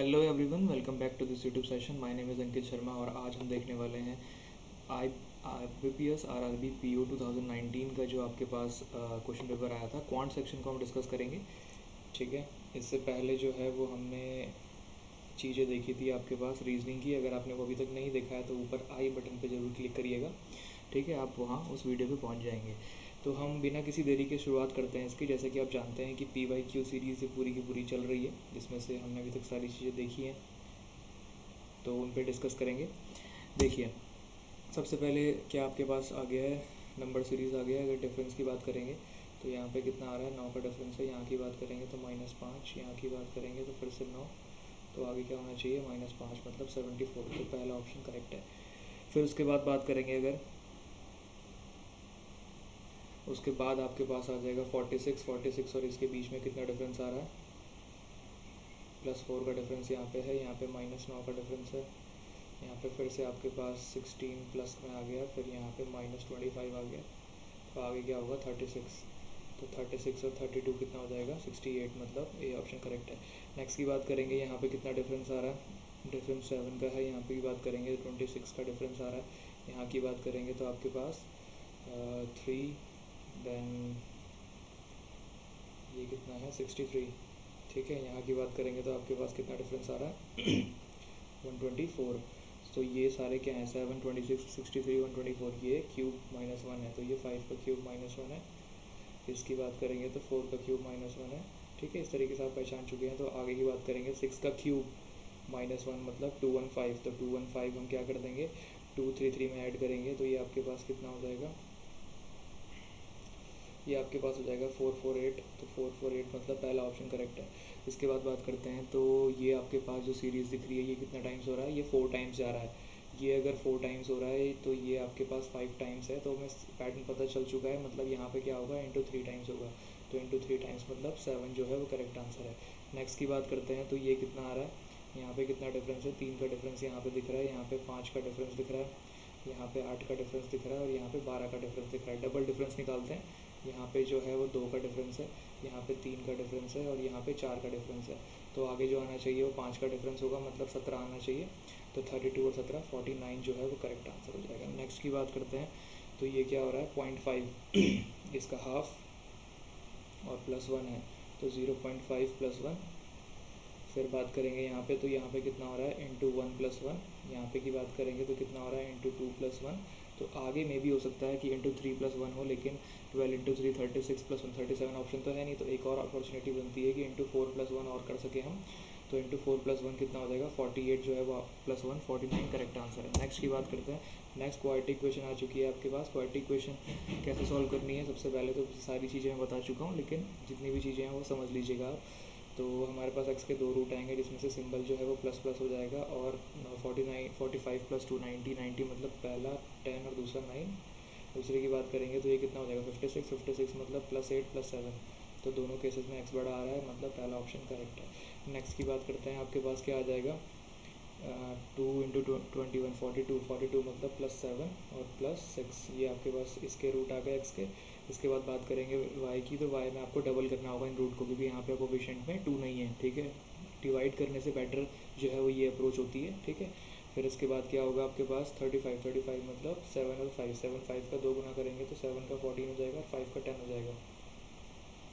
Hello everyone, welcome back to this YouTube session. My name is Ankit Sharma और आज हम देखने वाले हैं आई IBPS RRB PO 2019 का जो आपके पास क्वेश्चन पेपर आया था। क्वांट सेक्शन को हम डिस्कस करेंगे, ठीक है। इससे पहले जो है वो हमने चीज़ें देखी थी आपके पास रीजनिंग की। अगर आपने वो अभी तक नहीं देखा है तो ऊपर आई बटन पे ज़रूर क्लिक करिएगा, ठीक है। आप वहाँ उस वीडियो पे पहुँच जाएंगे। तो हम बिना किसी देरी के शुरुआत करते हैं इसकी। जैसे कि आप जानते हैं कि PYQ सीरीज़ पूरी की पूरी चल रही है, जिसमें से हमने अभी तक सारी चीज़ें देखी हैं, तो उन पे डिस्कस करेंगे। देखिए, सबसे पहले क्या आपके पास आ गया है, नंबर सीरीज़ आ गया है। अगर डिफरेंस की बात करेंगे तो यहाँ पे कितना आ रहा है, 9 का डिफरेंस है। यहाँ की बात करेंगे तो -5, यहाँ की बात करेंगे तो फिर से 9, तो आगे क्या होना चाहिए, -5 मतलब 74। तो पहला ऑप्शन करेक्ट है। फिर उसके बाद बात करेंगे, अगर उसके बाद आपके पास आ जाएगा 46 और इसके बीच में कितना डिफरेंस आ रहा है, +4 का डिफरेंस यहाँ पे है। यहाँ पे -9 का डिफरेंस है। यहाँ पे फिर से आपके पास 16 प्लस में आ गया, फिर यहाँ पे -25 आ गया। तो आगे क्या होगा, 36। तो 36 और 32 कितना हो जाएगा, 68, मतलब ए ऑप्शन करेक्ट है। नेक्स्ट की बात करेंगे, यहाँ पे कितना डिफरेंस आ रहा है, डिफरेंस 7 का है। यहाँ पे की बात करेंगे 26 का डिफरेंस आ रहा है। यहाँ की बात करेंगे तो आपके पास 3, देन ये कितना है, 63, ठीक है। यहाँ की बात करेंगे तो आपके पास कितना डिफरेंस आ रहा है 124। तो ये सारे क्या हैं, 7, 26, 63, 124, ये क्यूब -1 है। तो ये 5 का क्यूब -1 है। इसकी बात करेंगे तो 4 का क्यूब -1 है, ठीक है। इस तरीके से आप पहचान चुके हैं। तो आगे की बात करेंगे, 6 का क्यूब -1 मतलब 215। तो 215 हम क्या कर देंगे, 233 में ऐड करेंगे, तो ये आपके पास कितना हो जाएगा, ये आपके पास हो जाएगा 448। तो 448 मतलब पहला ऑप्शन करेक्ट है। इसके बाद बात करते हैं, तो ये आपके पास जो सीरीज़ दिख रही है, ये कितना टाइम्स हो रहा है, ये 4 टाइम्स जा रहा है। ये अगर 4 टाइम्स हो रहा है तो ये आपके पास 5 टाइम्स है। तो हमें पैटर्न पता चल चुका है, मतलब यहाँ पे क्या होगा, इंटू 3 टाइम्स होगा। तो इंटू 3 टाइम्स मतलब 7 जो है वो करेक्ट आंसर है। नेक्स्ट की बात करते हैं, तो ये कितना आ रहा है, यहाँ पे कितना डिफरेंस है, 3 का डिफरेंस यहाँ पे दिख रहा है। यहाँ पे 5 का डिफरेंस दिख रहा है। यहाँ पे 8 का डिफरेंस दिख रहा है और यहाँ पे 12 का डिफरेंस दिख रहा है। डबल डिफरेंस निकालते हैं। यहाँ पे जो है वो 2 का डिफरेंस है, यहाँ पे 3 का डिफरेंस है और यहाँ पे 4 का डिफरेंस है। तो आगे जो आना चाहिए वो 5 का डिफरेंस होगा, मतलब 17 आना चाहिए। तो 32 और 17 49 जो है वो करेक्ट आंसर हो जाएगा। नेक्स्ट की बात करते हैं, तो ये क्या हो रहा है, 0.5 इसका हाफ और +1 है, तो 0.5 + 1। फिर बात करेंगे यहाँ पे, तो यहाँ पे कितना हो रहा है, इंटू 1 + 1। यहाँ पे की बात करेंगे तो कितना हो रहा है, इंटू 2 + 1। तो आगे में भी हो सकता है कि इंटू 3 + 1 हो, लेकिन 12 इंटू 3 36 + 1 37 ऑप्शन तो है नहीं। तो एक और अपॉर्चुनिटी बनती है कि इंटू 4 + 1 और कर सके हम। तो इंटू 4 + 1 कितना हो जाएगा, 48 जो है वो +1 49 करेक्ट आंसर है। नेक्स्ट की बात करते हैं। नेक्स्ट क्वाड्रेटिक इक्वेशन आ चुकी है आपके पास। क्वाड्रेटिक इक्वेशन कैसे सॉल्व करनी है, सबसे पहले तो सारी चीज़ें मैं बता चुका हूँ, लेकिन जितनी भी चीज़ें हैं वो समझ लीजिएगा आप। तो हमारे पास x के 2 रूट आएंगे, जिसमें से सिंबल जो है वो प्लस प्लस हो जाएगा। और 45 + 2 90 मतलब पहला 10 और दूसरा 9। दूसरे की बात करेंगे तो ये कितना हो जाएगा, 56 मतलब +8 + 7। तो दोनों केसेस में x बड़ा आ रहा है, मतलब पहला ऑप्शन करेक्ट है। नेक्स्ट की बात करते हैं, आपके पास क्या आ जाएगा, 2 इंटू 21 42 मतलब +7 और +6। ये आपके पास इसके रूट आ गए x के। इसके बाद बात करेंगे y की, तो y में आपको डबल करना होगा इन रूट को, क्योंकि यहाँ पे कोफिशिएंट में 2 नहीं है, ठीक है। डिवाइड करने से बेटर जो है वो ये अप्रोच होती है, ठीक है। फिर इसके बाद क्या होगा आपके पास, 35 मतलब 7 और 5 7 5 का 2 गुना करेंगे तो 7 का 14 हो जाएगा और 5 का 10 हो जाएगा,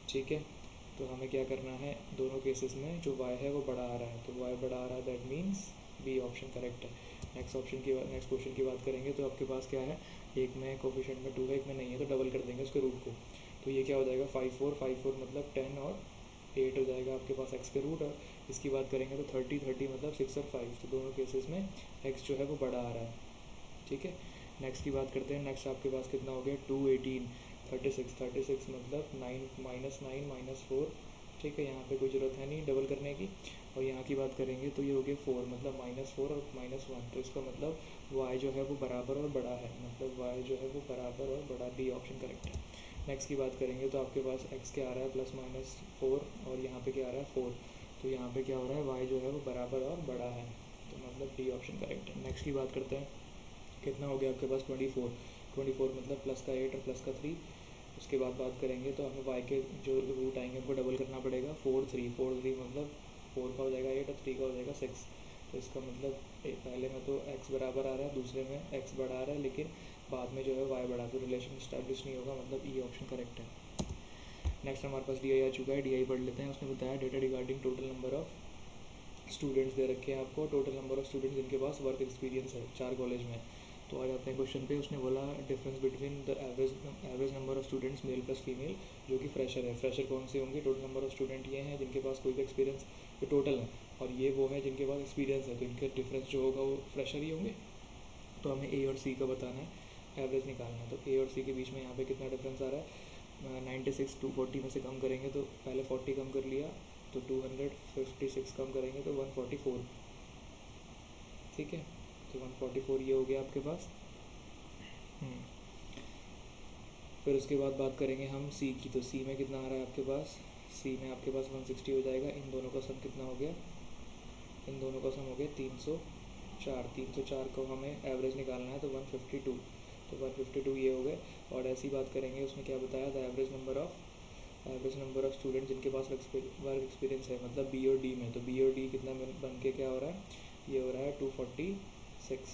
ठीक है। तो हमें क्या करना है, दोनों केसेस में जो y है वो बड़ा आ रहा है, तो y बड़ा आ रहा है, that means B option correct है। नेक्स्ट क्वेश्चन की बात करेंगे, तो आपके पास क्या है, एक में कोफिशिएंट में 2 है, एक में नहीं है, तो डबल कर देंगे उसके रूट को। तो ये क्या हो जाएगा, 5 4 मतलब 10 और 8 हो जाएगा आपके पास x के रूट। और इसकी बात करेंगे तो 30 मतलब 6 और 5। तो दोनों केसेस में x जो है वो बड़ा आ रहा है, ठीक है। नेक्स्ट की बात करते हैं। नेक्स्ट आपके पास कितना हो गया, 218 36 मतलब 9 -4, ठीक है। यहाँ पे कोई ज़रूरत है नहीं डबल करने की। और यहाँ की बात करेंगे तो ये हो गया 4 मतलब -4 और -1। तो इसका मतलब y जो है वो बराबर और बड़ा है, मतलब y जो है वो बराबर और बड़ा, डी ऑप्शन करेक्ट है। नेक्स्ट की बात करेंगे तो आपके पास x क्या आ रहा है, +-4 और यहाँ पे क्या आ रहा है 4। तो यहाँ पे क्या हो रहा है, y जो है वो बराबर और बड़ा है, तो मतलब डी ऑप्शन करेक्ट है। नेक्स्ट की बात करते हैं, कितना हो गया आपके पास, 24 मतलब प्लस का 8 और प्लस का 3। उसके बाद बात करेंगे तो हमें y के जो रूट आएंगे उनको डबल करना पड़ेगा, 4 3 मतलब 4 का हो जाएगा 8 और 3 का हो जाएगा 6। तो इसका मतलब पहले में तो x बराबर आ रहा है, दूसरे में x बढ़ा रहा है, लेकिन बाद में जो है y बढ़ा, तो रिलेशन इस्टेब्लिश नहीं होगा, मतलब ये ऑप्शन करेक्ट है। नेक्स्ट हमारे पास डी आई आ चुका है, डी आई पढ़ लेते हैं। उसने बताया data regarding total number of students they रखे हैं आपको, टोटल नंबर ऑफ स्टूडेंट्स जिनके पास वर्क एक्सपीरियंस है 4 कॉलेज में। तो आ जाते हैं क्वेश्चन पे। उसने बोला difference between the average number of students male plus female जो कि फ्रेशर है। फ्रेशर कौन से होंगे? टोटल नंबर ऑफ स्टूडेंट ये हैं जिनके पास कोई भी एक्सपीरियंस, ये टोटल है, और ये वो है जिनके पास एक्सपीरियंस है, तो इनका डिफरेंस जो होगा वो फ्रेशर ही होंगे। तो हमें ए और सी का बताना है, एवरेज निकालना है। तो ए और सी के बीच में यहाँ पे कितना डिफरेंस आ रहा है? 96 240 में से कम करेंगे तो पहले 40 कम कर लिया तो 256 कम करेंगे तो 144, ठीक है। तो 144 ये हो गया आपके पास। फिर उसके बाद बात करेंगे हम सी की। तो सी में कितना आ रहा है आपके पास? सी में आपके पास 160 हो जाएगा। इन दोनों का सम कितना हो गया? इन दोनों का सम हो गया 304। 304 को हमें एवरेज निकालना है तो 152, तो 152 ये हो गए। और ऐसी बात करेंगे, उसने क्या बताया था? एवरेज नंबर ऑफ स्टूडेंट जिनके पास वर्क एक्सपीरियंस है, मतलब बी और डी में। तो बी और डी कितना बन के क्या हो रहा है? ये हो रहा है 246,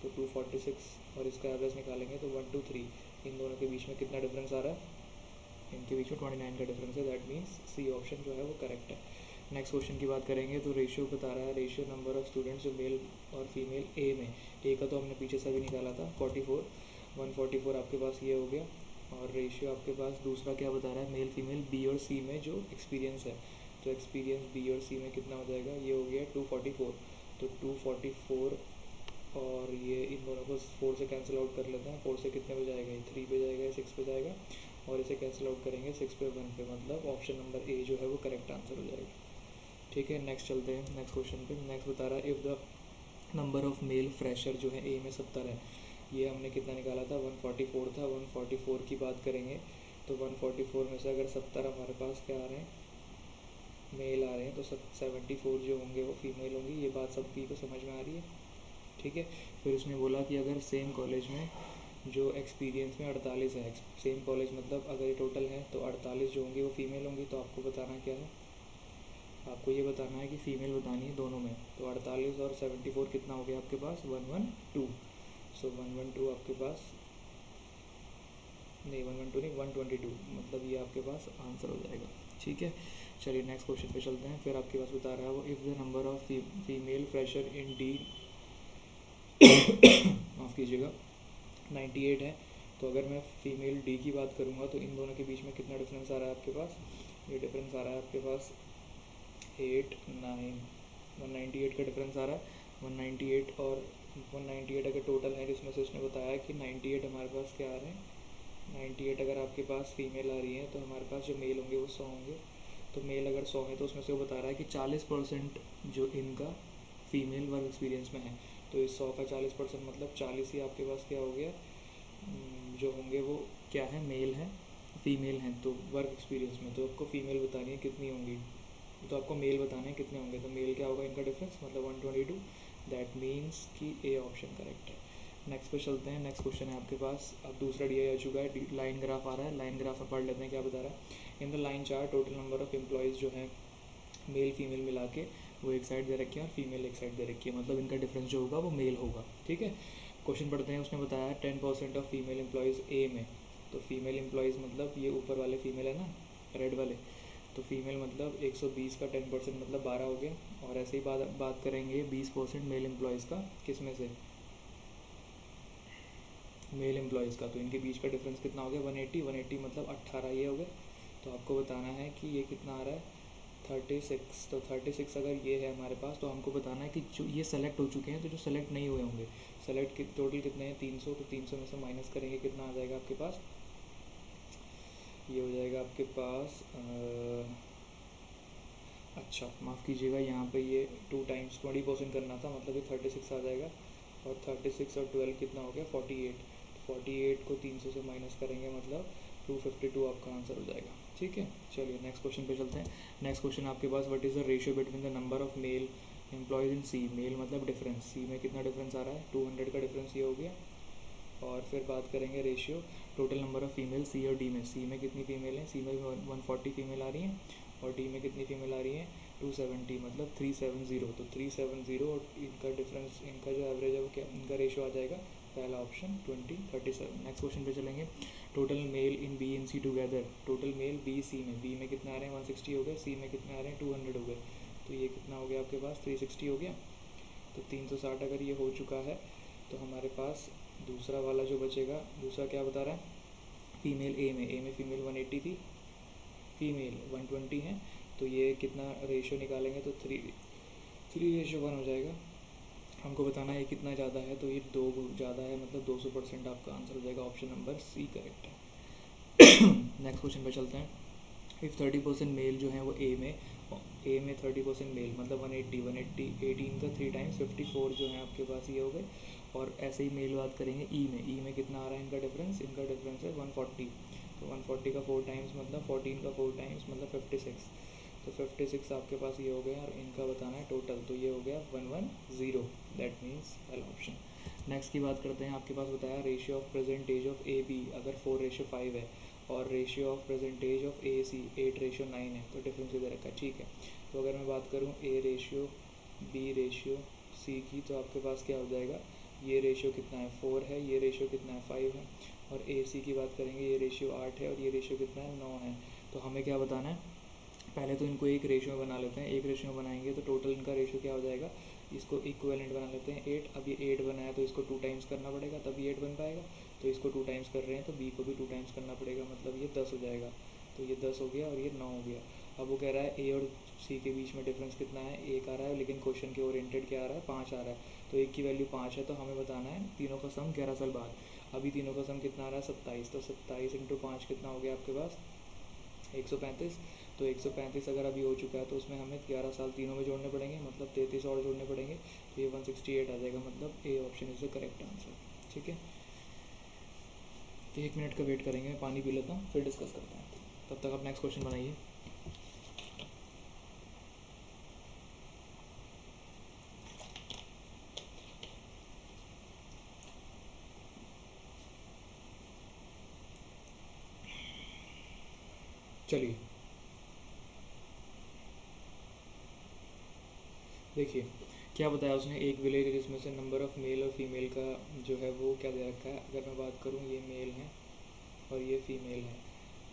तो 246 और इसका एवरेज निकालेंगे तो 123। इन दोनों के बीच में कितना डिफरेंस आ रहा है? इनके बीच में 29 का डिफरेंस है। दैट मीन्स सी ऑप्शन जो है वो करेक्ट है। नेक्स्ट क्वेश्चन की बात करेंगे तो रेशियो बता रहा है, रेशियो नंबर ऑफ स्टूडेंट्स जो मेल और फीमेल ए में। ए का तो हमने पीछे से भी निकाला था 44, 144 आपके पास ये हो गया। और रेशियो आपके पास दूसरा क्या बता रहा है? मेल फीमेल बी और सी में जो एक्सपीरियंस है। तो एक्सपीरियंस बी और सी में कितना हो जाएगा? ये हो गया 244। तो 244 और ये इन दोनों को 4 से कैंसिल आउट कर लेते हैं। 4 से कितने पे जाएगा? ये 3 पे जाएगा, 6 पे जाएगा, और इसे कैंसिल आउट करेंगे 6 पे 1 पे, मतलब ऑप्शन नंबर ए जो है वो करेक्ट आंसर हो जाएगा, ठीक है। नेक्स्ट चलते हैं नेक्स्ट क्वेश्चन पे। नेक्स्ट बता रहा है if the number of mail fresher जो है ए में 70 है। ये हमने कितना निकाला था? 144 था। 144 की बात करेंगे तो 144 में से अगर 70 हमारे पास क्या आ रहे हैं? मेल आ रहे हैं, तो 74 जो होंगे वो फीमेल होंगी। ये बात सभी को समझ में आ रही है, ठीक है। फिर उसने बोला कि अगर सेम कॉलेज में जो एक्सपीरियंस में 48 है, सेम कॉलेज मतलब अगर ये टोटल है तो 48 जो होंगे वो फीमेल होंगी। तो आपको बताना क्या है? आपको ये बताना है कि फ़ीमेल बतानी है दोनों में। तो 48 और 74 कितना हो गया आपके पास? 112। सो 112 आपके पास नहीं, 112 नहीं, 122, मतलब ये आपके पास आंसर हो जाएगा, ठीक है। चलिए नेक्स्ट क्वेश्चन पे चलते हैं। फिर आपके पास बता रहा है वो if the number of female fresher in D माफ़ कीजिएगा 98 है। तो अगर मैं फ़ीमेल डी की बात करूँगा तो इन दोनों के बीच में कितना डिफरेंस आ रहा है आपके पास? ये डिफरेंस आ रहा है आपके पास 8 9, 198 का डिफरेंस आ रहा है। 198 और 198 अगर टोटल है जिसमें से उसने बताया कि 98 हमारे पास क्या आ रहे हैं? 98 अगर आपके पास फीमेल आ रही है तो हमारे पास जो मेल होंगे वो 100 होंगे। तो मेल अगर 100 है तो उसमें से वो बता रहा है कि 40% जो इनका फीमेल वर्क एक्सपीरियंस में है। तो इस 100 का 40% मतलब 40 ही आपके पास क्या हो गया? जो होंगे वो क्या है? मेल हैं, फीमेल हैं। तो वर्क एक्सपीरियंस में तो आपको फ़ीमेल बतानी है कितनी होंगी, तो आपको मेल बताना है कितने होंगे। तो मेल क्या होगा इनका डिफरेंस, मतलब 122। दैट मीन्स कि ए ऑप्शन करेक्ट है। नेक्स्ट पे चलते हैं। नेक्स्ट क्वेश्चन है आपके पास, अब दूसरा डी आ चुका है, लाइन ग्राफ आ रहा है। लाइन ग्राफ में पढ़ लेते हैं क्या बता रहा है। In the line chart total number of employees जो है मेल फीमेल मिला के वो एक साइड दे रखी है और फीमेल एक साइड दे रखी है, मतलब इनका डिफरेंस जो होगा वो मेल होगा, ठीक है। क्वेश्चन पढ़ते हैं। उसने बताया 10% ऑफ फीमेल एम्प्लॉयज़ ए में। तो फीमेल एम्प्लॉयज़ मतलब ये ऊपर वाले फीमेल है ना, रेड वाले। तो फीमेल मतलब 120 का 10% मतलब 12 हो गया। और ऐसे ही बात करेंगे 20% मेल एम्प्लॉयज़ का, किस में से? मेल एम्प्लॉयज़ का। तो इनके बीच का डिफरेंस कितना हो गया? 180। 180 मतलब 18 ये हो गए। तो आपको बताना है कि ये कितना आ रहा है? 36। तो 36 अगर ये है हमारे पास तो हमको बताना है कि जो ये सेलेक्ट हो चुके हैं तो जो सेलेक्ट नहीं हुए होंगे, सेलेक्ट के टोटल कितने हैं? 300। तो 300 में से माइनस करेंगे कितना आ जाएगा आपके पास? ये हो जाएगा आपके पास अच्छा माफ़ कीजिएगा, यहाँ पे ये 2 टाइम्स 20% करना था, मतलब ये 36 आ जाएगा। और 36 और 12 कितना हो गया? 48। 48 को 300 से माइनस करेंगे मतलब 252 आपका आंसर हो जाएगा, ठीक है। चलिए नेक्स्ट क्वेश्चन पे चलते हैं। नेक्स्ट क्वेश्चन आपके पास, what is the ratio between the number of male employees in C. Male मतलब डिफरेंस, सी में कितना डिफरेंस आ रहा है? 200 का डिफरेंस ये हो गया। और फिर बात करेंगे ratio total number of female C और डी में। सी में कितनी फ़ीमेल हैं? सी में 140 फीमेल आ रही हैं और डी में कितनी फ़ीमेल आ रही हैं? 270 मतलब 370, तो 370 और इनका डिफरेंस, इनका जो एवरेज है वो क्या, इनका रेशो आ जाएगा पहला ऑप्शन 2037। नेक्स्ट क्वेश्चन पे चलेंगे। Total male in B in C together, total male B C में, बी में कितने आ रहे हैं 160 हो गए, सी में कितने आ रहे हैं 200 हो गए, तो ये कितना हो गया आपके पास 360 हो गया। तो 360 अगर ये हो चुका है तो हमारे पास दूसरा वाला जो बचेगा, दूसरा क्या बता रहा है, फीमेल ए में फीमेल 180 थी, फीमेल 120 है, तो ये कितना रेशियो निकालेंगे तो 3:1 हो जाएगा। हमको बताना है कितना ज़्यादा है, तो ये 2 ज़्यादा है, मतलब 200% आपका आंसर हो जाएगा, ऑप्शन नंबर सी करेक्ट है। नेक्स्ट क्वेश्चन पे चलते हैं। इफ़ 30% मेल जो है वो ए में 30% मेल मतलब 180 18 का 3 टाइम्स 54 जो है आपके पास ये हो गए। और ऐसे ही मेल बात करेंगे ई में कितना आ रहा है इनका डिफरेंस है 140, तो 140 का 4 टाइम्स मतलब 14 का 4 टाइम्स मतलब 56, तो 56 आपके पास ये हो गया, और इनका बताना है टोटल, तो ये हो गया 110, that means L option. Next की बात करते हैं। आपके पास बताया ratio of percentage of A B अगर 4:5 है, और ratio of percentage of A C 8:9 है, तो डिफरेंस इधर रखा है, ठीक है। तो अगर मैं बात करूँ A ratio B ratio C की, तो आपके पास क्या हो जाएगा, ये रेशियो कितना है 4 है, ये रेशियो कितना है 5 है, और ए सी की बात करेंगे ये रेशियो 8 है और ये रेशियो कितना है 9 है। तो हमें क्या बताना है, पहले तो इनको एक रेशियो में बना लेते हैं, एक रेशियो में बनाएंगे तो टोटल इनका रेशियो क्या हो जाएगा, इसको इक्विवेलेंट बना लेते हैं 8, अब ये 8 बनाया तो इसको 2 टाइम्स करना पड़ेगा तभी 8 बन पाएगा, तो इसको 2 टाइम्स कर रहे हैं तो बी को भी 2 टाइम्स करना पड़ेगा, मतलब ये 10 हो जाएगा, तो ये 10 हो गया और ये 9 हो गया। अब वो कह रहा है ए और सी के बीच में डिफरेंस कितना है, 1 आ रहा है, लेकिन क्वेश्चन के ओरिएंटेड क्या आ रहा है 5 आ रहा है, तो एक की वैल्यू 5 है, तो हमें बताना है तीनों का सम 11 साल बाद। अभी तीनों का सम कितना आ रहा है 27, तो 27 इंटू 5 कितना हो गया आपके पास 135, तो 135 अगर अभी हो चुका है तो उसमें हमें 11 साल तीनों में जोड़ने पड़ेंगे, मतलब 33 और जोड़ने पड़ेंगे, तो ये 168 आ जाएगा, मतलब A option is the correct answer, ठीक है। 1 मिनट का वेट करेंगे, पानी पी लेता हूँ फिर डिस्कस करते हैं, तब तक आप नेक्स्ट क्वेश्चन बनाइए। चलिए देखिए क्या बताया उसने, एक विलेज है जिसमें से नंबर ऑफ़ मेल और फीमेल का जो है वो क्या दे रखा है, अगर मैं बात करूँ ये मेल है और ये फीमेल है,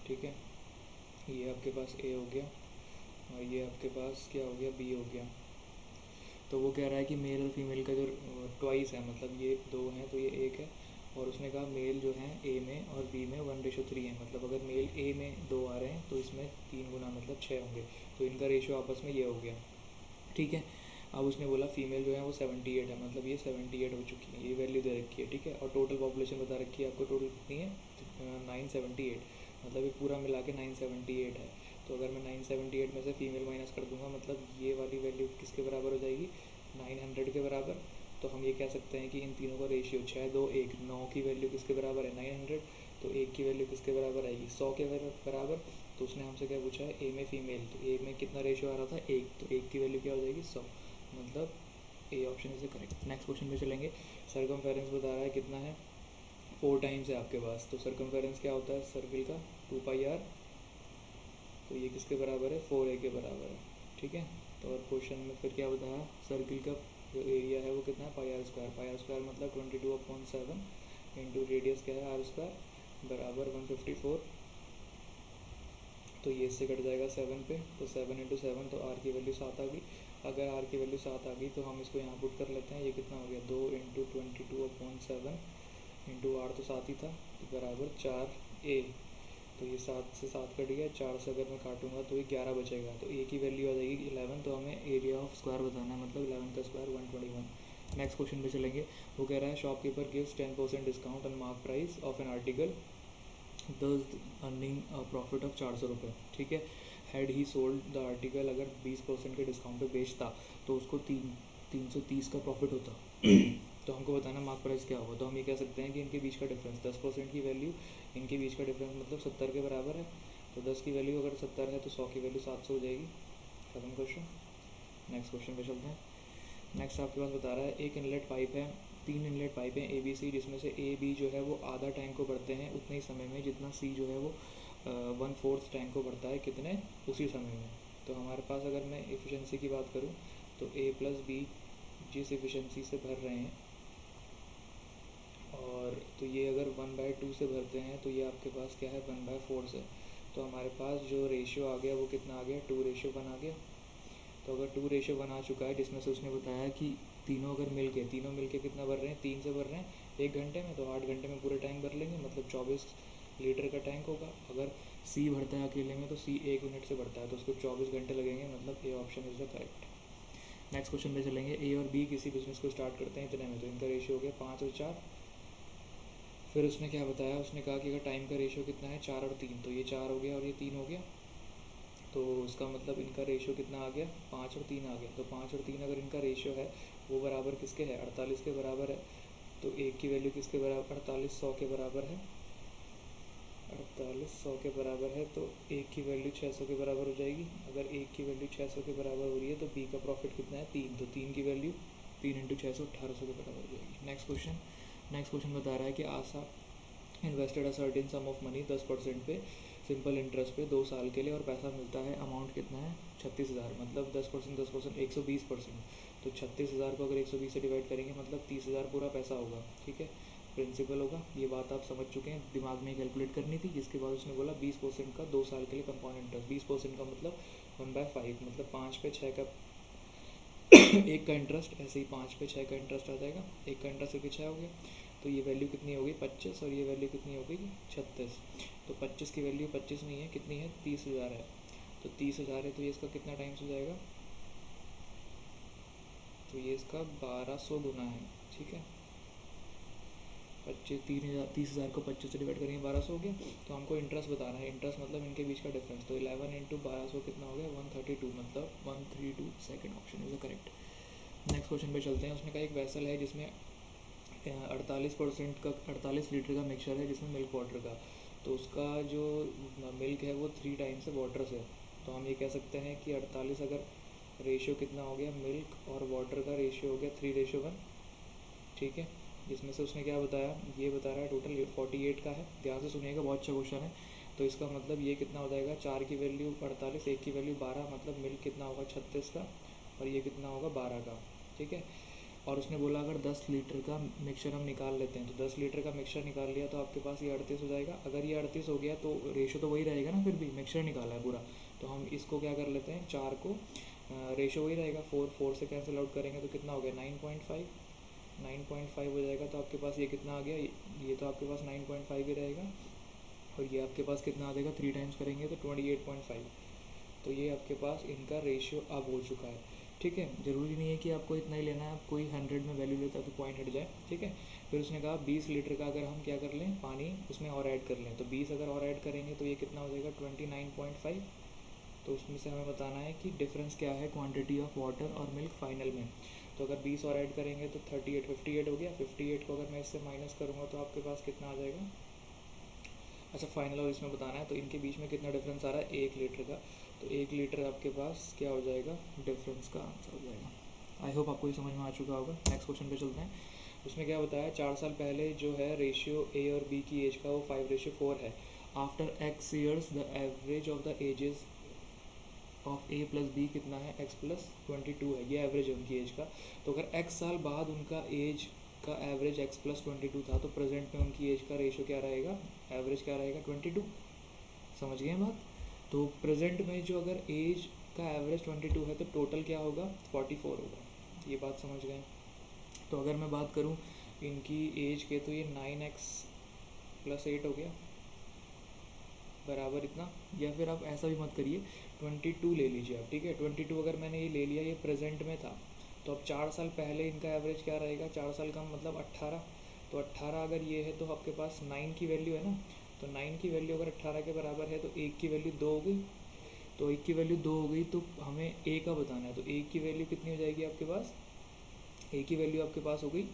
ठीक है, ये आपके पास ए हो गया और ये आपके पास क्या हो गया बी हो गया। तो वो कह रहा है कि मेल और फीमेल का जो ट्वाइस है, मतलब ये 2 हैं तो ये 1 है, और उसने कहा मेल जो है ए में और बी में 1:3 है, मतलब अगर मेल ए में 2 आ रहे हैं तो इसमें 3 गुना मतलब 6 होंगे, तो इनका रेशियो आपस में ये हो गया, ठीक है। अब उसने बोला फीमेल जो है वो 78 है, मतलब ये 78 हो चुकी है, ये वैल्यू दे रखी है, ठीक है, और टोटल पॉपुलेशन बता रखी है आपको, टोटल कितनी है 978, मतलब ये पूरा मिला के 978 है। तो अगर मैं 978 में से फीमेल माइनस कर दूंगा, मतलब ये वाली वैल्यू किसके बराबर हो जाएगी 900 के बराबर। तो हम ये कह सकते हैं कि इन तीनों का रेशियो 6 2 1, 9 की वैल्यू किसके बराबर है 900, तो 1 की वैल्यू किसके बराबर आएगी 100 के बराबर। तो उसने हमसे क्या पूछा है ए में फीमेल, तो ए में कितना रेशियो आ रहा था 1, तो 1 की वैल्यू क्या हो जाएगी 100, मतलब A option is correct. Next question पे चलेंगे। सर्कमफेरेंस बता रहा है कितना है 4 टाइम्स है आपके पास, तो सर्कमफेरेंस क्या होता है सर्किल का 2πr, तो ये किसके बराबर है 4a के बराबर है, ठीक है। तो और क्वेश्चन में फिर क्या बताया सर्किल का जो एरिया है वो कितना है पाई आर स्क्वायर मतलब 22/7 इंटू रेडियस क्या है r² बराबर 154, तो ये इससे कट जाएगा 7 पे, तो 7 इंटू 7 तो r की वैल्यू 7 आ गई। अगर r की वैल्यू 7 आ गई तो हम इसको यहाँ पुट कर लेते हैं, ये कितना हो गया 2 इंटू 22/7 इंटू आर तो 7 ही था, तो बराबर 4a, तो ये 7 से 7 कट गया, 4 से अगर मैं काटूंगा तो ये 11 बचेगा, तो ए की वैल्यू आ जाएगी 11, तो हमें एरिया ऑफ स्क्वायर बताना है, मतलब 11 का स्क्वायर 121। नेक्स्ट क्वेश्चन पे चलेंगे। वो कह रहा है shopkeeper gives 10% discount on mark price of an article दस अर्निंग प्रॉफिट ऑफ 400 रुपये, ठीक है। Had he sold the article, अगर 20% के डिस्काउंट पे बेचता तो उसको 330 का प्रॉफिट होता। तो हमको बताना मार्क प्राइस क्या होगा, तो हम ये कह सकते हैं कि इनके बीच का डिफरेंस 10% की वैल्यू, इनके बीच का डिफरेंस मतलब 70 के बराबर है, तो 10 की वैल्यू अगर 70 है तो 100 की वैल्यू 700 हो जाएगी। खत्म क्वेश्चन। नेक्स्ट क्वेश्चन पे चलते हैं। नेक्स्ट आपके पास बता रहा है एक इनलेट पाइप है, 3 इनलेट पाइप हैं ए बी सी, जिसमें से ए बी जो है वो आधा टैंक को भरते हैं उतने ही समय में जितना सी जो है वो 1/4 टैंक को भरता है, कितने उसी समय में, तो हमारे पास अगर मैं एफिशिएंसी की बात करूँ तो ए प्लस बी जिस एफिशिएंसी से भर रहे हैं, और तो ये अगर 1/2 से भरते हैं तो ये आपके पास क्या है 1/4 से। तो हमारे पास जो रेशियो आ गया वो कितना आ गया 2:1 आ गया। तो अगर 2:1 आ चुका है, जिसमें से उसने बताया कि तीनों मिल के कितना भर रहे हैं, 3 से भर रहे हैं 1 घंटे में, तो 8 घंटे में पूरे टैंक भर लेंगे, मतलब 24 लीटर का टैंक होगा। अगर सी भरता है अकेले में तो सी 1 यूनिट से भरता है, तो उसको 24 घंटे लगेंगे, मतलब A option is the correct. Next question पे चलेंगे। ए और बी किसी बिजनेस को स्टार्ट करते हैं इतने में, तो इनका रेशियो हो गया 5 और 4। फिर उसने क्या बताया, उसने कहा कि अगर टाइम का रेशियो कितना है 4 और 3, तो ये 4 हो गया और ये 3 हो गया, तो उसका मतलब इनका रेशियो कितना आ गया 5 और 3 आ गया। तो 5 और 3 अगर इनका रेशियो है वो बराबर किसके है 48 के बराबर है। तो एक की वैल्यू किसके बराबर 48 100 के बराबर है, 48 100 के बराबर है, तो एक की वैल्यू 600 के बराबर हो जाएगी। अगर एक की वैल्यू 600 के बराबर हो रही है तो बी का प्रॉफिट कितना है 3, तो 3 की वैल्यू 3 × 600 1800 के बराबर हो जाएगी। नेक्स्ट क्वेश्चन बता रहा है कि Asha invested a certain sum of money 10% पे सिंपल इंटरेस्ट पे 2 साल के लिए, और पैसा मिलता है, अमाउंट कितना है 36,000, मतलब 10% 120%। तो 36,000 को अगर 120 से डिवाइड करेंगे मतलब 30,000 पूरा पैसा होगा, ठीक है, प्रिंसिपल होगा। ये बात आप समझ चुके हैं, दिमाग में कैलकुलेट करनी थी। जिसके बाद उसने बोला 20% का 2 साल के लिए कंपाउंड इंटरेस्ट, 20% का मतलब 1/5, मतलब 5 पे 6 का एक का इंटरेस्ट, ऐसे ही 5 पे 6 का इंटरेस्ट आ जाएगा, एक का इंटरेस्ट करके 6 हो गया। तो ये वैल्यू कितनी हो गई 25, और ये वैल्यू कितनी हो गई 36। तो 25 की वैल्यू 25 नहीं है, कितनी है 30,000 है। तो 30,000 है, तो ये इसका कितना टाइम्स हो जाएगा, तो ये इसका 1200 गुना है, ठीक है। 30,000 को 25 से डिवाइड करेंगे 1200 हो गया। तो हमको इंटरेस्ट बताना है, इंटरेस्ट मतलब इनके बीच का डिफरेंस, तो 11 × 1200 कितना हो गया 132, मतलब 132, second option is the correct. Next question पे चलते हैं। उसने कहा एक वेसल है जिसमें 48% का 48 लीटर का मिक्सचर है जिसमें मिल्क वाटर का, तो उसका जो मिल्क है वो 3 टाइम्स है वाटर से। तो हम ये कह सकते हैं कि 48 अगर रेशियो कितना हो गया मिल्क और वाटर का रेशियो हो गया 3:1, ठीक है। जिसमें से उसने क्या बताया, ये बता रहा है टोटल 48 का है, ध्यान से सुनिएगा, बहुत अच्छा क्वेश्चन है। तो इसका मतलब ये कितना हो जाएगा, 4 की वैल्यू 48, 1 की वैल्यू 12, मतलब मिल्क कितना होगा 36 का, और ये कितना होगा 12 का, ठीक है। और उसने बोला अगर 10 लीटर का मिक्सचर हम निकाल लेते हैं, तो 10 लीटर का मिक्सचर निकाल लिया तो आपके पास ये 38 हो जाएगा। अगर ये 38 हो गया तो रेशो तो वही रहेगा ना, फिर भी मिक्सचर निकाला है पूरा, तो हम इसको क्या कर लेते हैं 4 को, रेशो वही रहेगा, 4 से कैंसिल आउट करेंगे तो कितना हो गया 9.5 हो जाएगा। तो आपके पास ये कितना आ गया, ये तो आपके पास 9.5 ही रहेगा, और ये आपके पास कितना आ जाएगा 3 टाइम्स करेंगे तो 28.5। तो ये आपके पास इनका रेशियो अब हो चुका है, ठीक है। ज़रूरी नहीं है कि आपको इतना ही लेना है, आप कोई 100 में वैल्यू लेता है तो पॉइंट हट जाए, ठीक है। फिर उसने कहा 20 लीटर का अगर हम क्या कर लें पानी उसमें और ऐड कर लें, तो 20 अगर और ऐड करेंगे तो ये कितना हो जाएगा 29.5। तो उसमें से हमें बताना है कि डिफरेंस क्या है क्वांटिटी ऑफ वाटर और मिल्क फाइनल में। तो अगर 20 और ऐड करेंगे तो 58 हो गया। 58 को अगर मैं इससे माइनस करूँगा तो आपके पास कितना आ जाएगा, अच्छा फाइनल और इसमें बताना है। तो इनके बीच में कितना डिफरेंस आ रहा है 1 लीटर का, तो 1 लीटर आपके पास क्या हो जाएगा डिफरेंस का आंसर हो जाएगा। आई होप आपको ये समझ में आ चुका होगा। नेक्स्ट क्वेश्चन पे चलते हैं। उसमें क्या बताया 4 साल पहले जो है रेशियो ए और बी की एज का वो 5:4 है। After X years the average of the ages of A plus B कितना है x+22 है, ये एवरेज है उनकी एज का। तो अगर x साल बाद उनका एज का एवरेज x+22 था, तो प्रेजेंट में उनकी एज का रेशियो क्या रहेगा, एवरेज क्या रहेगा 22। समझ गए बात। तो प्रेजेंट में जो अगर एज का एवरेज 22 है तो टोटल क्या होगा 44 होगा, ये बात समझ गए। तो अगर मैं बात करूँ इनकी एज के, तो ये 9x+8 हो गया बराबर इतना, या फिर आप ऐसा भी मत करिए 22 ले लीजिए आप, ठीक है। 22 अगर मैंने ये ले लिया, ये प्रेजेंट में था, तो अब 4 साल पहले इनका एवरेज क्या रहेगा, 4 साल का मतलब 18। तो 18 अगर ये है तो आपके पास 9 की वैल्यू है ना, तो 9 की वैल्यू अगर 18 के बराबर है तो 1 की वैल्यू 2 हो गई। तो 1 की वैल्यू 2 हो गई, तो हमें ए का बताना है, तो 1 की वैल्यू कितनी हो जाएगी आपके पास, ए की वैल्यू आपके पास हो गई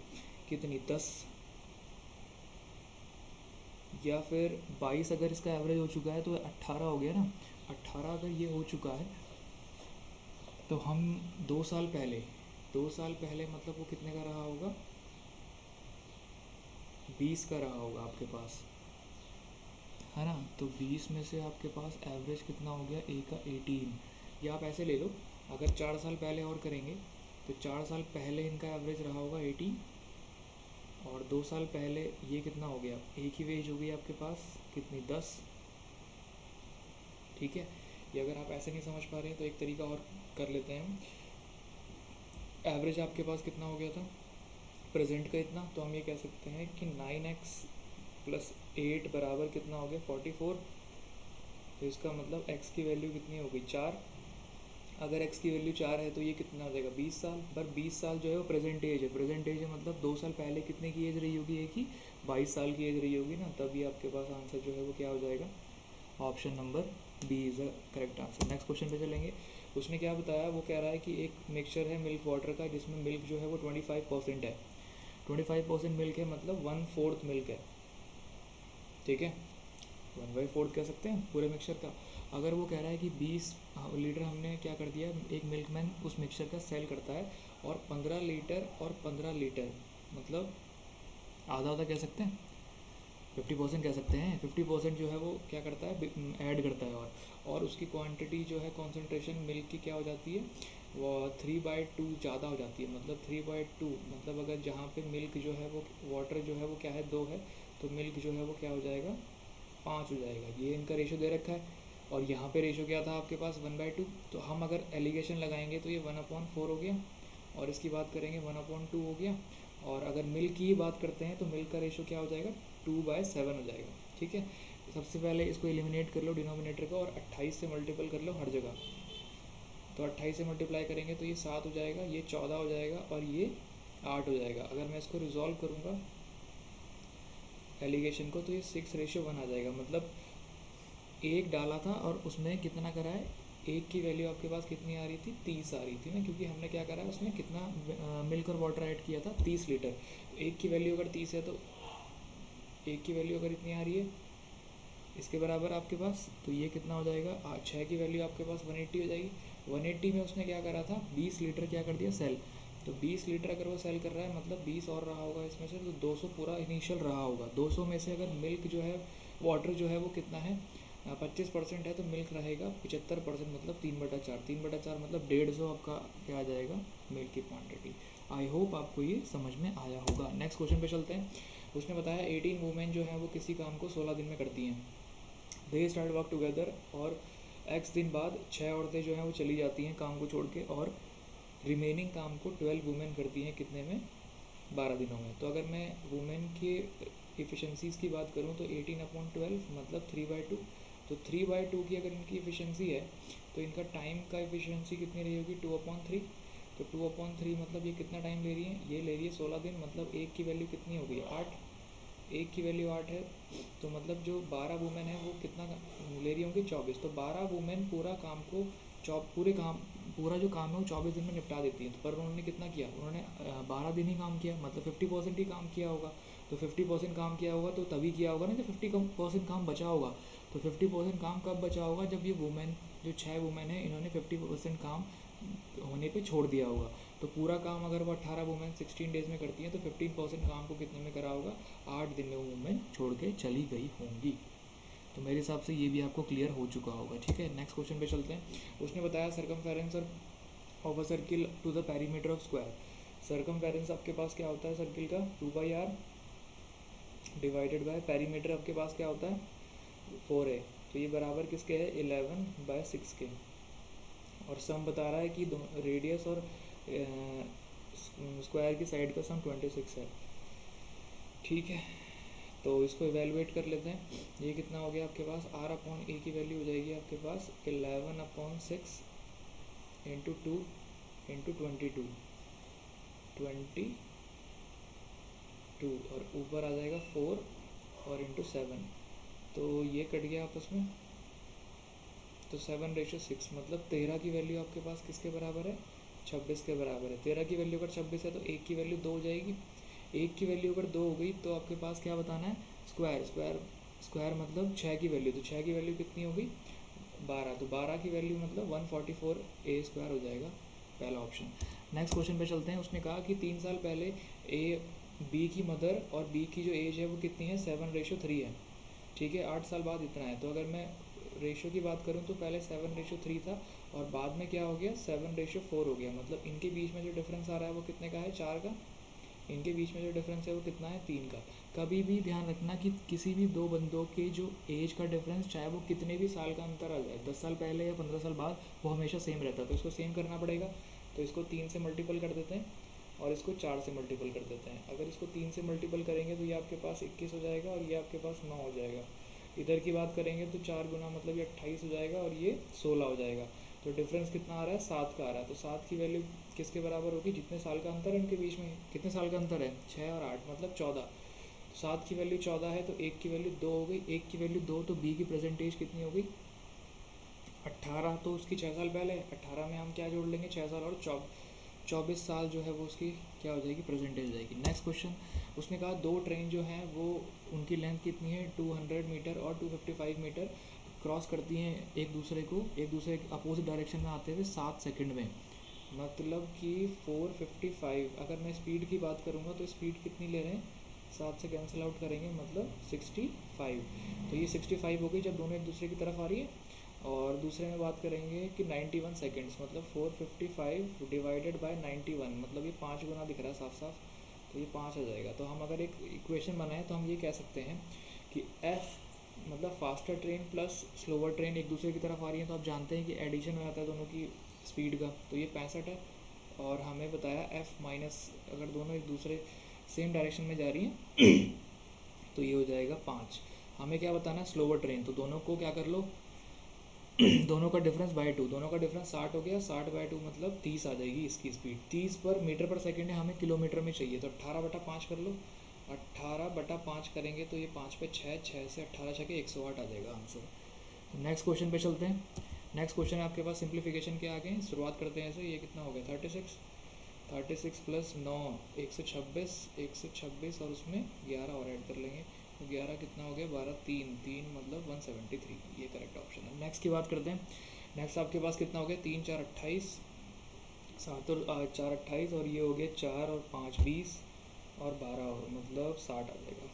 कितनी 10, या फिर 22 अगर इसका एवरेज हो चुका है तो 18 हो गया ना। 18 अगर ये हो चुका है तो हम 2 साल पहले मतलब वो कितने का रहा होगा 20 का रहा होगा आपके पास, है ना। तो 20 में से आपके पास एवरेज कितना हो गया ए का 18, या आप ऐसे ले लो, अगर 4 साल पहले और करेंगे तो 4 साल पहले इनका एवरेज रहा होगा 80, और 2 साल पहले ये कितना हो गया, एक ही वेज हो गई आपके पास कितनी 10। ठीक है, ये अगर आप ऐसे नहीं समझ पा रहे हैं तो एक तरीका और कर लेते हैं। एवरेज आपके पास कितना हो गया था प्रेजेंट का इतना, तो हम ये कह सकते हैं कि 9x प्लस 8 बराबर कितना हो गया 44। तो इसका मतलब x की वैल्यू कितनी हो गई 4। अगर x की वैल्यू 4 है तो ये कितना हो जाएगा 20 साल। पर 20 साल जो है वो प्रेजेंट एज है, प्रेजेंट एज है मतलब 2 साल पहले कितने की एज रही होगी, एक ही 22 साल की एज रही होगी ना, तभी आपके पास आंसर जो है वो क्या हो जाएगा, option number B is the correct answer. Next question पे चलेंगे। उसने क्या बताया, वो कह रहा है कि एक मिक्सचर है मिल्क वाटर का जिसमें मिल्क जो है वो 25% है। 25% मिल्क है मतलब 1/4 मिल्क है। ठीक है, 1/4 कह सकते हैं पूरे मिक्सचर का। अगर वो कह रहा है कि 20 लीटर हमने क्या कर दिया, एक मिल्कमैन उस मिक्सचर का सेल करता है, और 15 लीटर और 15 लीटर मतलब आधा आधा कह सकते हैं, 50% कह सकते हैं। 50% जो है वो क्या करता है, ऐड करता है, और उसकी क्वांटिटी जो है कॉन्सेंट्रेशन मिल्क की क्या हो जाती है, वो 3/2 ज़्यादा हो जाती है। मतलब 3/2 मतलब अगर जहाँ पे मिल्क जो है वो वाटर जो है वो क्या है 2 है, तो मिल्क जो है वो क्या हो जाएगा 5 हो जाएगा। ये इनका रेशो दे रखा है, और यहाँ पे रेशो क्या था आपके पास 1/2। तो हम अगर एलिगेशन लगाएंगे तो ये 1/4 हो गया, और इसकी बात करेंगे 1/2 हो गया। और अगर मिल्क की बात करते हैं तो मिल्क का रेशो क्या हो जाएगा 2/7 हो जाएगा। ठीक है, सबसे पहले इसको एलिमिनेट कर लो डिनोमिनेटर को, और 28 से मल्टीपल कर लो हर जगह। तो 28 से मल्टीप्लाई करेंगे तो ये 7 हो जाएगा, ये 14 हो जाएगा, और ये 8 हो जाएगा। अगर मैं इसको रिजॉल्व करूँगा एलिगेशन को तो ये 6:1 आ जाएगा। मतलब एक डाला था और उसमें कितना करा है, एक की वैल्यू आपके पास कितनी आ रही थी 30 आ रही थी ना, क्योंकि हमने क्या करा है उसमें कितना मिल्क और वाटर ऐड किया था 30 लीटर। एक की वैल्यू अगर 30 है तो एक की वैल्यू अगर इतनी आ रही है इसके बराबर आपके पास, तो ये कितना हो जाएगा 6 की वैल्यू आपके पास 180 हो जाएगी। 180 में उसने क्या करा था 20 लीटर क्या कर दिया सेल, तो 20 लीटर अगर वो सेल कर रहा है मतलब 20 और रहा होगा इसमें से, तो 200 पूरा इनिशियल रहा होगा। 200 में से अगर मिल्क जो है वाटर जो है वो कितना है 25% है, तो मिल्क रहेगा 75%, मतलब 3/4। 3/4 मतलब 150 आपका क्या आ जाएगा मिल्क की क्वांटिटी। आई होप आपको ये समझ में आया होगा। नेक्स्ट क्वेश्चन पे चलते हैं। उसने बताया 18 वुमेन जो है वो किसी काम को 16 दिन में करती हैं। दे स्टार्ट वर्क टुगेदर, और एक्स दिन बाद 6 औरतें जो हैं वो चली जाती हैं काम को छोड़ के, और रिमेनिंग काम को 12 वुमेन करती हैं कितने में 12 दिनों में। तो अगर मैं वुमेन के इफ़िशेंसीज़ की बात करूँ तो 18/12 मतलब 3/2। तो 3/2 की अगर इनकी इफ़िशेंसी है तो इनका टाइम का इफ़िशेंसी कितनी रही होगी 2/3। तो 2/3 मतलब ये कितना टाइम ले रही है, ये ले रही है 16 दिन। मतलब एक की वैल्यू कितनी हो गई 8, एक की वैल्यू 8 है, तो मतलब जो 12 वुमेन है वो कितना ले रही होंगी 24। तो 12 वुमेन पूरा काम को पूरा जो काम है वो 24 दिन में निपटा देती है। पर उन्होंने कितना किया, उन्होंने 12 दिन ही काम किया, मतलब 50% ही काम किया होगा। तो 50% काम किया होगा तो तभी किया होगा ना जब 50% काम बचा होगा। तो 50% काम कब बचा होगा, जब ये वुमेन जो 6 वुमेन है इन्होंने 50% काम होने पे छोड़ दिया होगा। तो पूरा काम अगर वो 18 वुमेन 16 डेज़ में करती हैं तो 15% काम को कितने में करा होगा 8 दिन में वो वुमेन छोड़ के चली गई होंगी। तो मेरे हिसाब से ये भी आपको क्लियर हो चुका होगा। ठीक है, नेक्स्ट क्वेश्चन पे चलते हैं। उसने बताया circumference of a circle to the perimeter of square. Circumference आपके पास क्या होता है सर्किल का 2/r डिवाइडेड बाय पेरीमीटर आपके पास क्या होता है 4a। तो ये बराबर किसके है 11/6 के। और सम बता रहा है कि रेडियस और स्क्वायर की साइड का सम 26 है। ठीक है, तो इसको इवेलुएट कर लेते हैं। ये कितना हो गया आपके पास r/a की वैल्यू हो जाएगी आपके पास 11/6 इंटू 2 इंटू 22 और ऊपर आ जाएगा 4 और इंटू 7। तो ये कट गया आपस में, तो 7/6 मतलब 13 की वैल्यू आपके पास किसके बराबर है 26 के बराबर है। 13 की वैल्यू अगर 26 है तो एक की वैल्यू 2 हो जाएगी। एक की वैल्यू अगर 2 हो गई तो आपके पास क्या बताना है स्क्वायर मतलब 6 की वैल्यू, तो 6 की वैल्यू कितनी होगी 12। तो 12 की वैल्यू मतलब 144a² हो जाएगा पहला ऑप्शन। नेक्स्ट क्वेश्चन पे चलते हैं। उसने कहा कि 3 साल पहले बी की मदर और बी की जो एज है वो कितनी है 7/3 है। ठीक है, 8 साल बाद इतना है। तो अगर मैं रेशो की बात करूँ तो पहले 7:3 था और बाद में क्या हो गया 7:4 हो गया। मतलब इनके बीच में जो डिफरेंस आ रहा है वो कितने का है, 4 का। इनके बीच में जो डिफरेंस है वो कितना है, 3 का। कभी भी ध्यान रखना कि किसी भी दो बंदों के जो एज का डिफरेंस, चाहे वो कितने भी साल का अंतर आ जाए, 10 साल पहले या 15 साल बाद, वो हमेशा सेम रहता है। तो इसको सेम करना पड़ेगा। तो इसको 3 से मल्टीपल कर देते हैं और इसको 4 से मल्टीपल कर देते हैं। अगर इसको 3 से मल्टीपल करेंगे तो ये आपके पास 21 हो जाएगा और ये आपके पास 9 हो जाएगा। इधर की बात करेंगे तो 4 गुना मतलब ये 28 हो जाएगा और ये 16 हो जाएगा। तो डिफरेंस कितना आ रहा है, 7 का आ रहा है। तो 7 की वैल्यू किसके बराबर होगी, जितने साल का अंतर है इनके बीच में। कितने साल का अंतर है, 6 और 8 मतलब 14। 7 की वैल्यू 14 है तो 1 की वैल्यू 2 हो गई। 1 की वैल्यू 2 तो बी की प्रेजेंट एज कितनी हो गई, 18। तो उसकी 6 साल पहले, 18 में हम क्या जोड़ लेंगे, 6 साल और 24 साल जो है वो उसकी क्या हो जाएगी, प्रेजेंटेज हो जाएगी। नेक्स्ट क्वेश्चन, उसने कहा दो ट्रेन जो हैं वो उनकी लेंथ कितनी है, 200 मीटर और 255 मीटर, क्रॉस करती हैं एक दूसरे को, एक दूसरे अपोजिट डायरेक्शन में आते हुए 7 सेकंड में। मतलब कि 455, अगर मैं स्पीड की बात करूँगा तो स्पीड कितनी ले रहे हैं, 7 से कैंसिल आउट करेंगे मतलब 65। तो ये 65 हो गई जब दोनों एक दूसरे की तरफ आ रही है। और दूसरे में बात करेंगे कि 91 सेकेंड्स, मतलब 455 डिवाइडेड बाय 91, मतलब ये 5 गुना दिख रहा है साफ साफ। तो ये 5 आ जाएगा। तो हम अगर एक इक्वेशन बनाएं तो हम ये कह सकते हैं कि एफ मतलब faster train plus slower train एक दूसरे की तरफ आ रही है, तो आप जानते हैं कि एडिशन हो जाता है दोनों की स्पीड का। तो ये 65 है। और हमें बताया एफ माइनस, अगर दोनों एक दूसरे सेम डायरेक्शन में जा रही हैं तो ये हो जाएगा 5। हमें क्या बताना है, स्लोवर ट्रेन। तो दोनों को क्या कर लो दोनों का डिफरेंस बाय 2, दोनों का डिफरेंस 60 हो गया। 60/2 मतलब 30 आ जाएगी इसकी स्पीड। 30 पर मीटर पर सेकंड है, हमें किलोमीटर में चाहिए। तो 18/5 कर लो। 18/5 करेंगे तो ये 5 पे 6, 6 से 18 छके 108 आ जाएगा आंसर। नेक्स्ट क्वेश्चन पे चलते हैं। नेक्स्ट क्वेश्चन आपके पास सिंप्लीफिकेशन के आगे शुरुआत करते हैं ऐसे। ये कितना हो गया, 36 प्लस 9 126, 126 और उसमें 11 और ऐड कर लेंगे तो 11 कितना हो गया, 12, 3 मतलब 173। ये करेक्ट ऑप्शन है। नेक्स्ट की बात करते हैं। नेक्स्ट आपके पास कितना हो गया, 3 4 28, 7 और 4 28 और ये हो गया 4 और 5 20 और 12 और मतलब 60 आ जाएगा।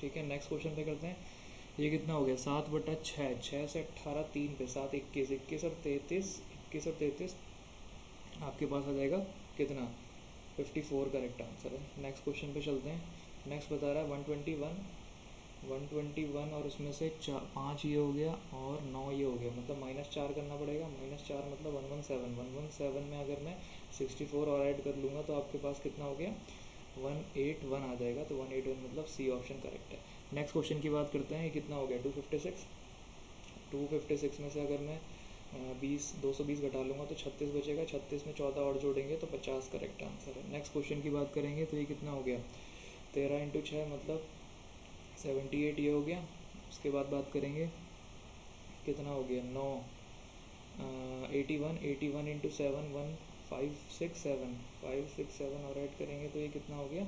ठीक है, नेक्स्ट क्वेश्चन पे करते हैं। ये कितना हो गया, 7/6, 6 से 18, 3 पे 7, 21, 21 और 33, 21 और 33 आपके पास आ जाएगा कितना, 54 करेक्ट आंसर है। नेक्स्ट क्वेश्चन पे चलते हैं। नेक्स्ट बता रहा है 121 और उसमें से 5 ये हो गया और 9 ये हो गया, मतलब -4 करना पड़ेगा। -4 मतलब 117 में अगर मैं 64 और ऐड कर लूँगा तो आपके पास कितना हो गया, 181 आ जाएगा। तो 181 मतलब सी ऑप्शन करेक्ट है। नेक्स्ट क्वेश्चन की बात करते हैं। ये कितना हो गया, 256 में से अगर मैं 220 घटा लूँगा तो 36 बचेगा। 36 में 14 और जोड़ेंगे तो 50 करेक्ट आंसर है। नेक्स्ट क्वेश्चन की बात करेंगे तो ये कितना हो गया, 13 × 6 मतलब 78 ये हो गया। उसके बाद बात करेंगे कितना हो गया, 9 81 × 7 567 और ऐड करेंगे तो ये कितना हो गया,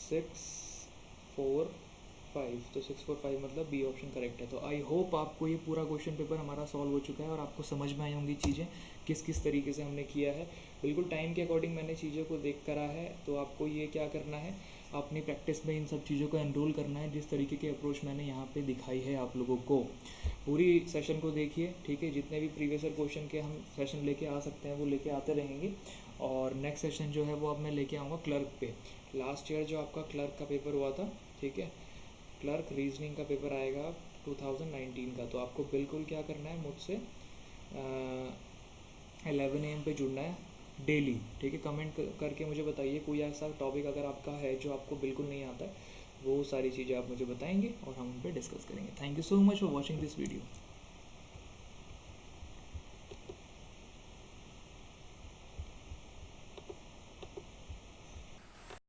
645। तो 645 मतलब बी ऑप्शन करेक्ट है। तो आई होप आपको ये पूरा क्वेश्चन पेपर हमारा सॉल्व हो चुका है और आपको समझ में आई होंगी चीज़ें किस किस तरीके से हमने किया है। बिल्कुल टाइम के अकॉर्डिंग मैंने चीज़ों को देख करा है। तो आपको ये क्या करना है, अपनी प्रैक्टिस में इन सब चीज़ों को एनरोल करना है। जिस तरीके की अप्रोच मैंने यहाँ पे दिखाई है आप लोगों को, पूरी सेशन को देखिए। ठीक है, जितने भी प्रीवियस ईयर क्वेश्चन के हम सेशन लेके आ सकते हैं वो लेके आते रहेंगे। और नेक्स्ट सेशन जो है वो अब मैं लेके आऊँगा क्लर्क पे। लास्ट ईयर जो आपका क्लर्क का पेपर हुआ था, ठीक है, क्लर्क रीजनिंग का पेपर आएगा 2019 का। तो आपको बिल्कुल क्या करना है, मुझसे 11 AM पे जुड़ना है डेली। ठीक है, कमेंट करके मुझे बताइए कोई ऐसा टॉपिक अगर आपका है जो आपको बिल्कुल नहीं आता है, वो सारी चीज़ें आप मुझे बताएंगे और हम उन पर डिस्कस करेंगे। Thank you so much for watching this video.